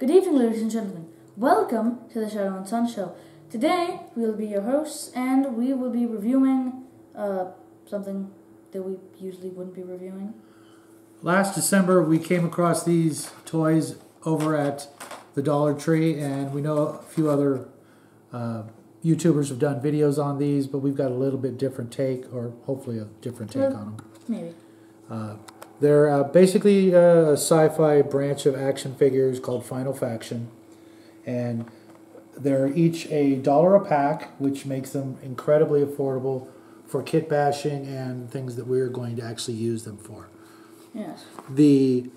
Good evening, ladies and gentlemen. Welcome to the Shadow and Sun Show. Today, we'll be your hosts, and we will be reviewing something that we usually wouldn't be reviewing. Last December, we came across these toys over at the Dollar Tree, and we know a few other YouTubers have done videos on these, but we've got a little bit different take, or hopefully a different take on them. Maybe. They're basically a sci-fi branch of action figures called Final Faction, and they're each $1 a pack, which makes them incredibly affordable for kit bashing and things that we're going to actually use them for. Yes. The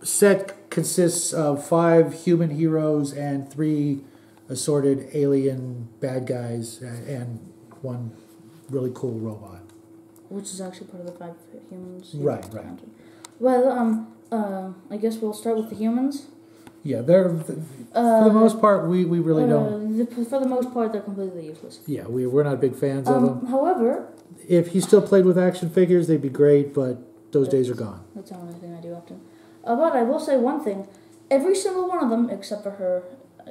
set consists of 5 human heroes and 3 assorted alien bad guys and 1 really cool robot. Which is actually part of the 5 humans. Right. Well, I guess we'll start with the humans. Yeah, they're for the most part we really don't. For the most part, they're completely useless. Yeah, we're not big fans of them. However, if you still played with action figures, they'd be great, but those days are gone. That's the only thing I do often. But I will say one thing: every single one of them, except for her,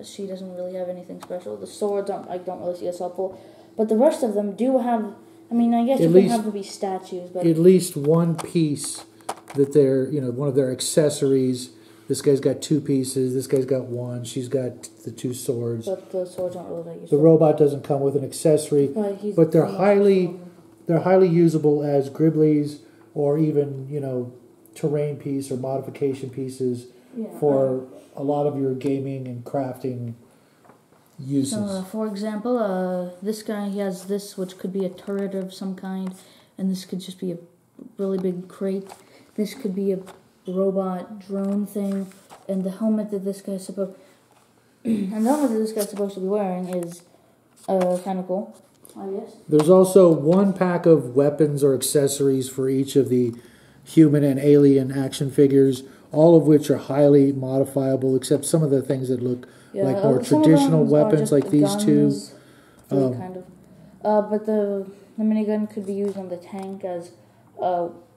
she doesn't really have anything special. The sword, I don't really see as helpful, but the rest of them do have. I mean, I guess you can have to be statues, but at least one piece that they're, one of their accessories. This guy's got 2 pieces. This guy's got 1. She's got the 2 swords. But the swords aren't really that useful. The robot doesn't come with an accessory, but they're highly usable as gribblies or even terrain piece or modification pieces for a lot of your gaming and crafting uses. So, for example, this guy, he has this, which could be a turret of some kind, and this could just be a really big crate. This could be a robot drone thing, and the helmet that this guy's supposed to be wearing is kind of cool, I guess. There's also 1 pack of weapons or accessories for each of the human and alien action figures, all of which are highly modifiable, except some of the things that look like more traditional weapons, like these guns, 2. Kind of. But the minigun could be used on the tank as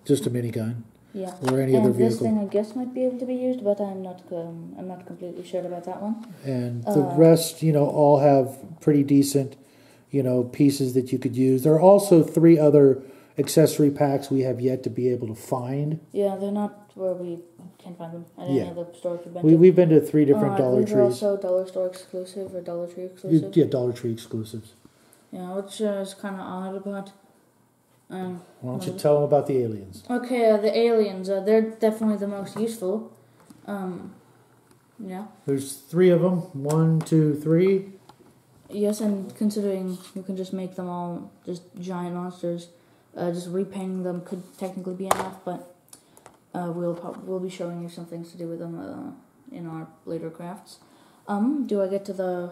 just a minigun. Yeah. Or any other vehicle. This thing, I guess, might be able to be used, but I'm not completely sure about that one. And the rest, all have pretty decent, pieces that you could use. There are also 3 other accessory packs we have yet to be able to find. Yeah, they're not where we can find them at any other store we've been to. We've been to 3 different Dollar Trees. They're also Dollar Store exclusive or Dollar Tree exclusive. Yeah, Dollar Tree exclusives. Yeah, which is kind of odd, but... Why don't you tell them about the aliens? Okay, the aliens. They're definitely the most useful. Yeah. There's 3 of them. 1, 2, 3. Yes, and considering you can just make them all just giant monsters, just repainting them could technically be enough, but we'll be showing you some things to do with them in our later crafts. Do I get to the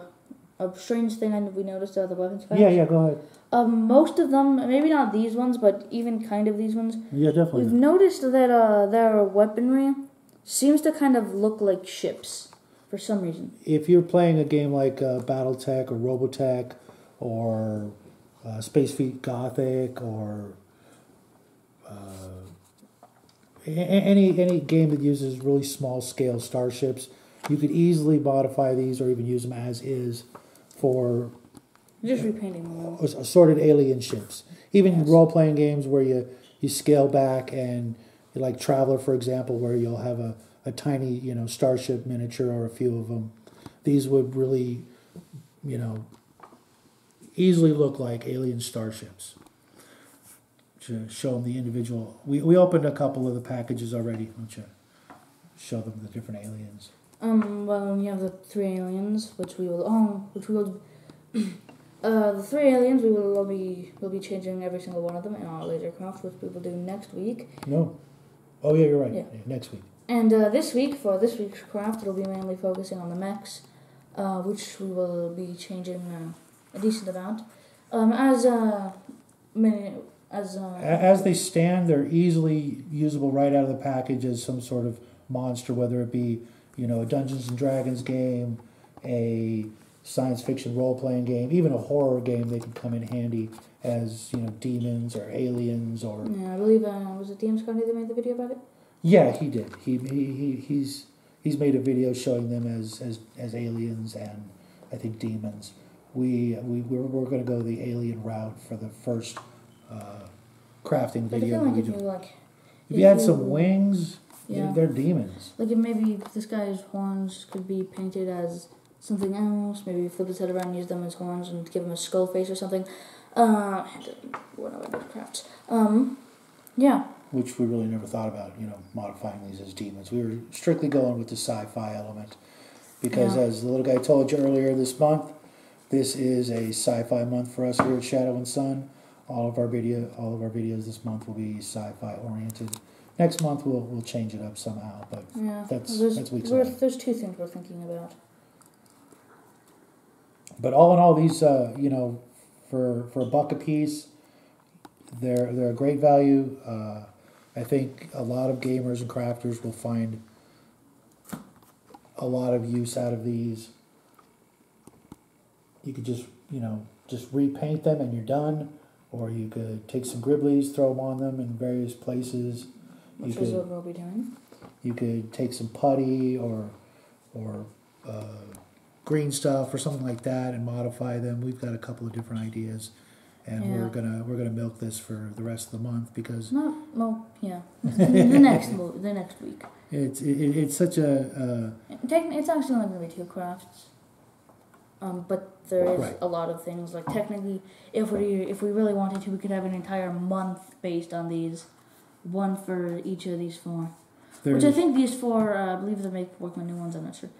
strange thing we noticed the weapons packs? Yeah, go ahead. Most of them, maybe not these ones, but even kind of these ones. Yeah, definitely. We've noticed that their weaponry seems to kind of look like ships for some reason. If you're playing a game like Battletech or Robotech or Battlefleet Gothic or any game that uses really small scale starships, you could easily modify these or even use them as is for just repainting them. Assorted alien ships. Even role-playing games where you scale back and like Traveler, for example, where you'll have a tiny starship miniature or a few of them. These would really easily look like alien starships. To show them the individual. We opened a couple of the packages already. Why don't you show them the different aliens? Well, we have the 3 aliens, which we will the 3 aliens, we'll be changing every single one of them in our later craft, which we will do next week. No. Oh yeah, you're right. Yeah, next week. And this week, for this week's craft, it'll be mainly focusing on the mechs, which we will be changing a decent amount. As they stand, they're easily usable right out of the package as some sort of monster, whether it be a Dungeons and Dragons game, a science fiction role-playing game, even a horror game. They could come in handy as demons or aliens or. Yeah, I believe was it DM's Company that made the video about it. Yeah, he did. He's he's made a video showing them as aliens and I think demons. We're going to go the alien route for the first crafting But video. I feel like if you like, if you had some wings, yeah, they're demons. Like if maybe this guy's horns could be painted as something else. Maybe flip his head around, and use them as horns, and give him a skull face or something. What other good crafts? Yeah. Which we really never thought about, modifying these as demons. We were strictly going with the sci-fi element. Because as the little guy told you earlier this month, this is a sci-fi month for us here at Shadow and Sun. All of our videos this month will be sci-fi oriented. Next month we'll change it up somehow, but that's weeks away. There's two things we're thinking about. But all in all, these for a buck a piece, they're a great value. I think a lot of gamers and crafters will find a lot of use out of these. You could just repaint them and you're done, or you could take some Griblies, throw them on them in various places. Which is what we'll be doing. You could take some putty or green stuff or something like that and modify them. We've got a couple of different ideas. And we're gonna milk this for the rest of the month because the next week. It's such a it's actually only gonna be 2 crafts, but there is a lot of things. Like technically, if we really wanted to, we could have an entire month based on these, one for each of these 4. Which I think these 4, I believe they make work on new ones. I'm not sure.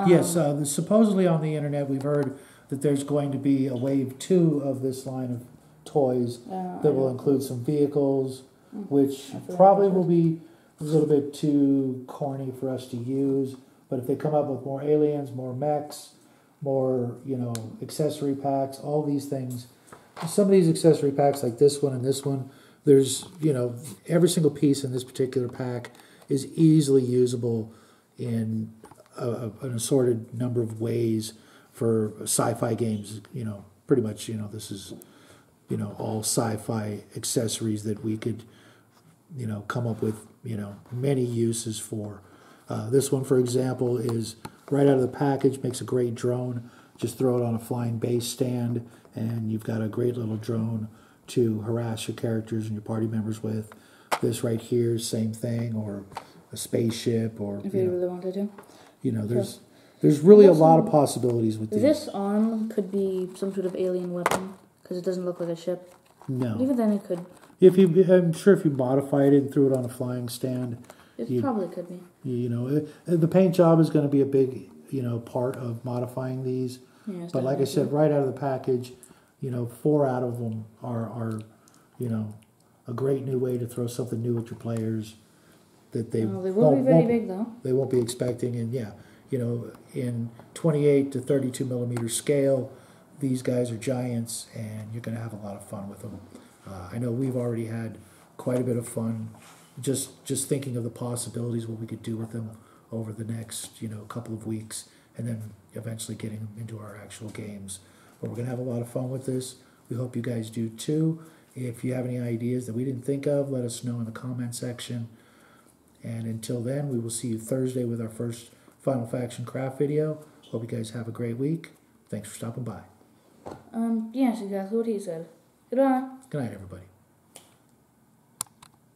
Yes, supposedly on the internet we've heard that there's going to be a wave 2 of this line of toys that will include some vehicles, which probably will be a little bit too corny for us to use. But if they come up with more aliens, more mechs, more accessory packs, all these things. Some of these accessory packs, like this one and this one, there's every single piece in this particular pack is easily usable in an assorted number of ways for sci-fi games. Pretty much this is all sci-fi accessories that we could come up with many uses for. This one, for example, is right out of the package, makes a great drone. Just throw it on a flying base stand and you've got a great little drone to harass your characters and your party members with. This right here, same thing, or a spaceship, or if you really wanted to. There's really a lot of possibilities with these. This arm could be some sort of alien weapon because it doesn't look like a ship. No. But even then, it could. I'm sure if you modified it and threw it on a flying stand, it probably could be. The paint job is going to be a big part of modifying these. Yeah, but like I said, right out of the package, 4 out of them are a great new way to throw something new at your players that they won't be very big though. They won't be expecting, and in 28 to 32 millimeter scale, these guys are giants, and you're going to have a lot of fun with them. I know we've already had quite a bit of fun just thinking of the possibilities, what we could do with them over the next couple of weeks, and then eventually getting them into our actual games. But we're going to have a lot of fun with this. We hope you guys do too. If you have any ideas that we didn't think of, let us know in the comment section. And until then, we will see you Thursday with our first Final Faction craft video. Hope you guys have a great week. Thanks for stopping by. Yes, exactly what he said. Goodbye. Good night, everybody.